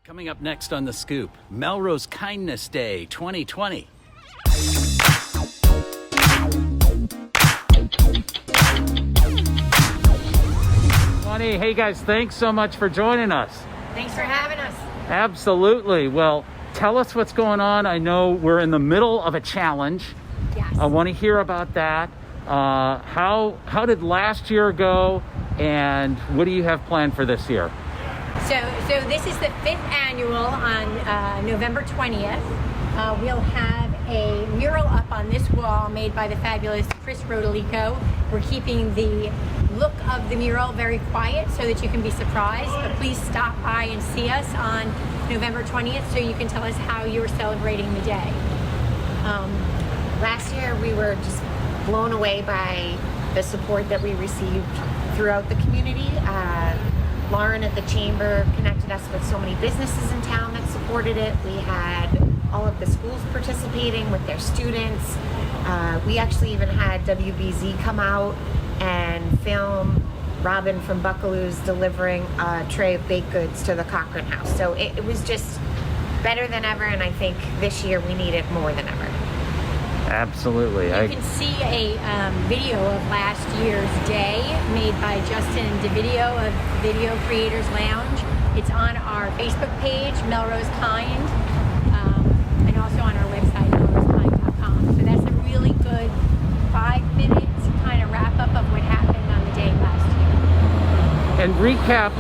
Coming up next on The Scoop, Melrose Kindness Day 2020. Hey guys, thanks so much for joining us. Thanks for having us. Absolutely. Well, tell us what's going on. I know we're in the middle of a challenge. Yes. I want to hear about that. How did last year go, and what do you have planned for this year? So this is the 5th annual on November 20th. We'll have a mural up on this wall made by the fabulous Chris Rodolico. We're keeping the look of the mural very quiet so that you can be surprised, but please stop by and see us on November 20th so you can tell us how you're celebrating the day. Last year we were just blown away by the support that we received throughout the community. Lauren at the Chamber connected us with so many businesses in town that supported it. We had all of the schools participating with their students. We actually even had WBZ come out and film Robin from Buckaloo's delivering a tray of baked goods to the Cochran House. So it was just better than ever, and I think this year we need it more than ever. Absolutely. You can see a video of last year's day made by Justin DeVideo of Video Creators Lounge. It's on our Facebook page, Melrose Kind, and also on our website, melrosekind.com. So that's a really good 5-minute kind of wrap-up of what happened on the day last year. And recap,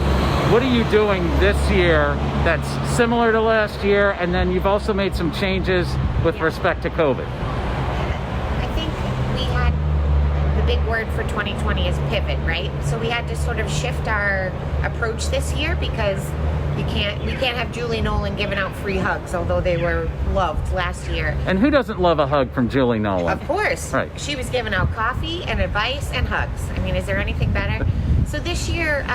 what are you doing this year that's similar to last year, and then you've also made some changes with respect to COVID? Big word for 2020 is pivot, right? So we had to sort of shift our approach this year because we can't have Julie Nolan giving out free hugs, although they were loved last year. And who doesn't love a hug from Julie Nolan? Of course. Right. She was giving out coffee and advice and hugs. I mean, is there anything better? So this year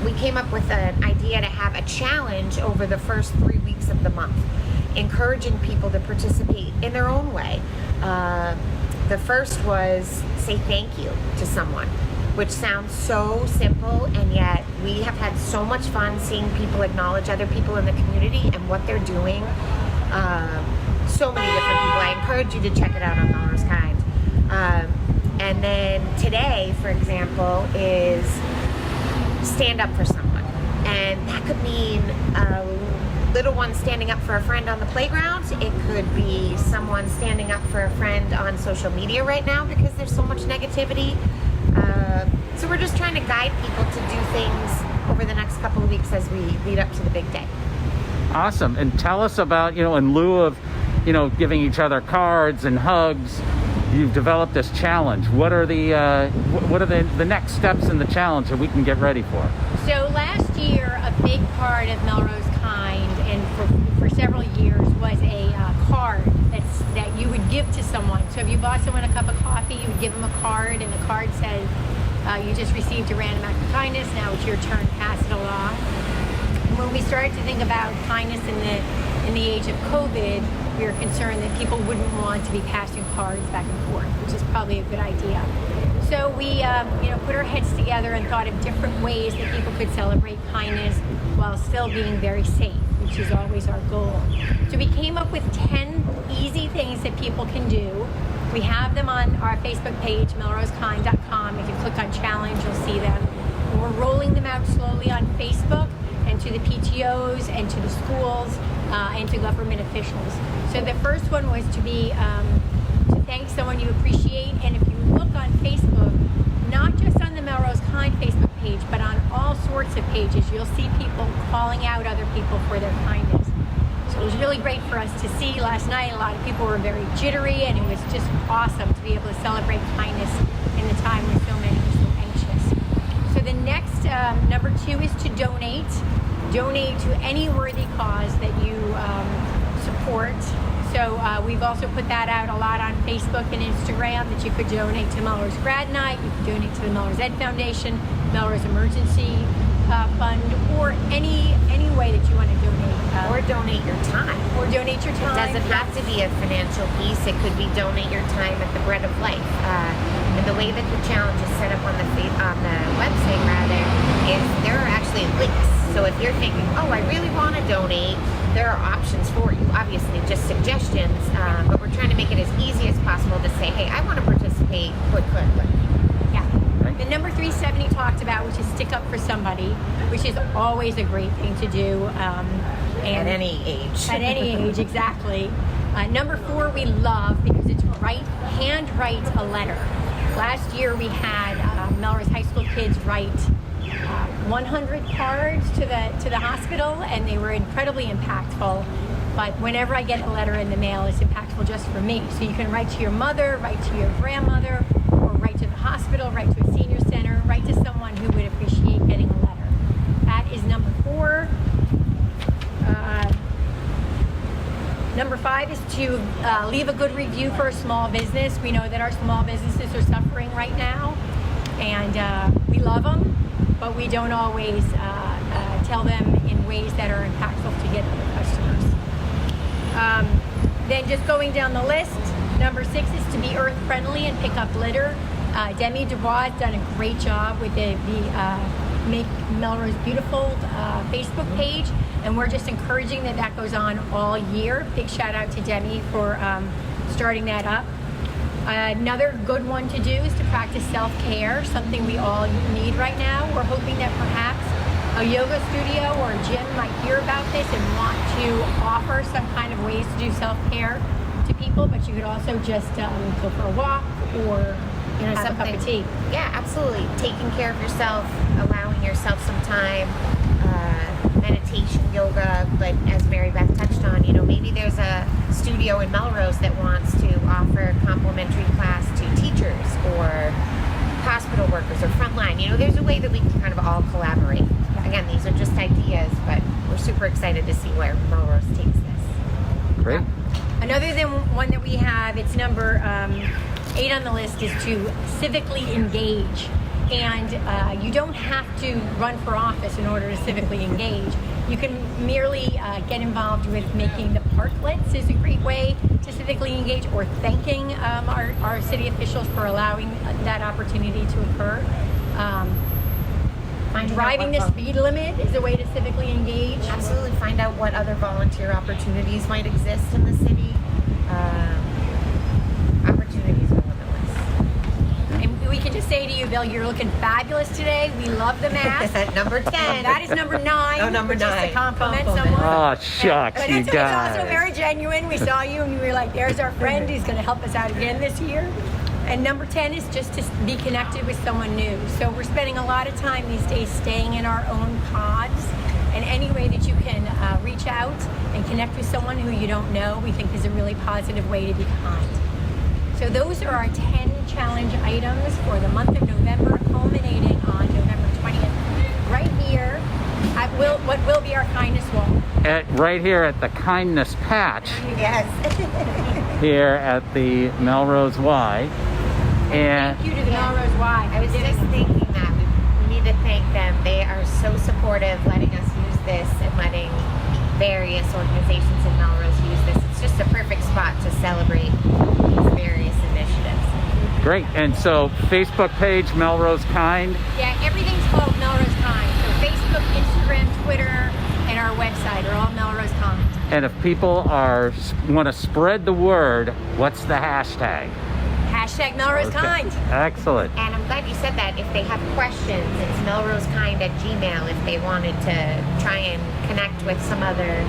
we came up with an idea to have a challenge over the first 3 weeks of the month, encouraging people to participate in their own way. The first was say thank you to someone, which sounds so simple, and yet we have had so much fun seeing people acknowledge other people in the community and what they're doing. So many different people. I encourage you to check it out on Melrose Kind. And then today, for example, is stand up for someone. And that could mean little one standing up for a friend on the playground. It could be someone standing up for a friend on social media right now because there's so much negativity. So we're just trying to guide people to do things over the next couple of weeks as we lead up to the big day. Awesome. And tell us about, in lieu of, giving each other cards and hugs, you've developed this challenge. What are the next steps in the challenge that we can get ready for? So last year, a big part of Melrose Kind, and for several years, was a card that you would give to someone. So if you bought someone a cup of coffee, you would give them a card, and the card said, you just received a random act of kindness, now it's your turn, pass it along. And when we started to think about kindness in the age of COVID, we were concerned that people wouldn't want to be passing cards back and forth, which is probably a good idea. So we put our heads together and thought of different ways that people could celebrate kindness while still being very safe, which is always our goal. So we came up with 10 easy things that people can do. We have them on our Facebook page, melrosekind.com. If you click on challenge, you'll see them. And we're rolling them out slowly on Facebook and to the PTOs and to the schools and to government officials. So the first one was to thank someone you appreciate. And if you look on Facebook, not just on the Melrose Kind Facebook page, but on all sorts of pages, you'll see people calling out other people for their kindness. So it was really great for us to see last night. A lot of people were very jittery, and it was just awesome to be able to celebrate kindness in the time when so many were so anxious. So the next, number 2 is to donate. Donate to any worthy cause that you support. So we've also put that out a lot on Facebook and Instagram, that you could donate to Melrose Grad Night, you could donate to the Melrose Ed Foundation, Melrose Emergency Fund, or any way that you want to donate. Or donate your time. Or donate your time. It doesn't have to be a financial piece. It could be donate your time at the Bread of Life. And the way that the challenge is set up on the website, is there are actually links So if you're thinking, oh, I really want to donate, there are options for you. Obviously, just suggestions, but we're trying to make it as easy as possible to say, hey, I want to participate. Click. Yeah. The number 3 Stephanie talked about, which is stick up for somebody, which is always a great thing to do. At any age. At any age, exactly. Number 4 we love because it's handwrite a letter. Last year we had Melrose High School kids write 100 cards to the hospital, and they were incredibly impactful. But whenever I get a letter in the mail, it's impactful just for me. So you can write to your mother, write to your grandmother, or write to the hospital, write to a senior center, write to someone who would appreciate getting a letter. That is number 4. Number 5 is to leave a good review for a small business. We know that our small businesses are suffering right now, and we love them, but we don't always tell them in ways that are impactful to get other customers. Then just going down the list, number 6 is to be earth-friendly and pick up litter. Demi Dubois has done a great job with the Make Melrose Beautiful Facebook page, and we're just encouraging that goes on all year. Big shout out to Demi for starting that up. Another good one to do is to practice self-care, something we all need right now. We're hoping that perhaps a yoga studio or a gym might hear about this and want to offer some kind of ways to do self-care to people, but you could also just go for a walk or have a cup of tea. Yeah, absolutely. Taking care of yourself, allowing yourself some time, meditation, yoga, but as Mary Beth touched on, maybe there's a studio in Melrose that wants to offer complimentary class to teachers or hospital workers or frontline. There's a way that we can kind of all collaborate. Again, these are just ideas, but we're super excited to see where Melrose takes this. Great. Another one that we have, it's number 8 on the list, is to civically engage. And you don't have to run for office in order to civically engage. You can merely get involved with making the parklets is a great way to civically engage, or thanking our city officials for allowing that opportunity to occur. Driving the speed limit is a way to civically engage. Absolutely. Find out what other volunteer opportunities might exist in the city. Opportunities are limitless. And we can just say to you, Bill, you're looking fabulous today. We love the mask. Number 10. That is number 9. Oh, number 9. Just to compliment someone. Oh, shucks, But you it's guys. also very genuine. We saw you and we were like, there's our friend who's going to help us out again this year. And number 10 is just to be connected with someone new. So we're spending a lot of time these days staying in our own pods. And any way that you can reach out and connect with someone who you don't know, we think is a really positive way to be kind. So those are our 10 challenge items for the month of November, culminating on November 20th, right here at what will be our kindness wall. Right here at the Kindness Patch Yes. here at the Melrose Y. And Thank you to the Melrose Y. I was just thinking that we need to thank them. They are so supportive, letting us use this and letting various organizations in Melrose use this. It's just a perfect spot to celebrate these various initiatives. great. And so Facebook page, Melrose Kind. Yeah, everything's called Melrose Kind. So Facebook, Instagram, Twitter, and our website are all Melrose Kind. And if people want to spread the word, what's the hashtag? Hashtag Melrose Kind. Excellent. And I'm glad you said that. If they have questions, it's melrosekind@gmail.com if they wanted to try and connect with some other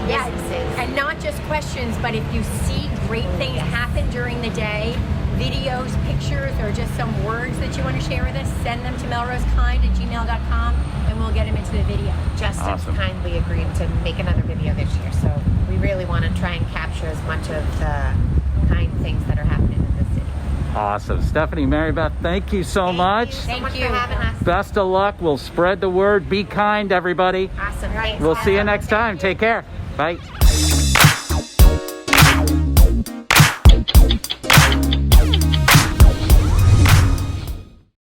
businesses. And not just questions, but if you see great things happen during the day, videos, pictures, or just some words that you want to share with us, send them to melrosekind@gmail.com and we'll get them into the video. Justin Awesome. kindly agreed to make another video this year, so we really want to try and capture as much of the kind things that are happening in the city. Awesome. Stephanie, Mary Beth, thank you so much. Thank Thank you you. for having us. Best of luck. We'll spread the word. Be kind, everybody. Awesome. Thanks. We'll see you next time. Take care. Bye.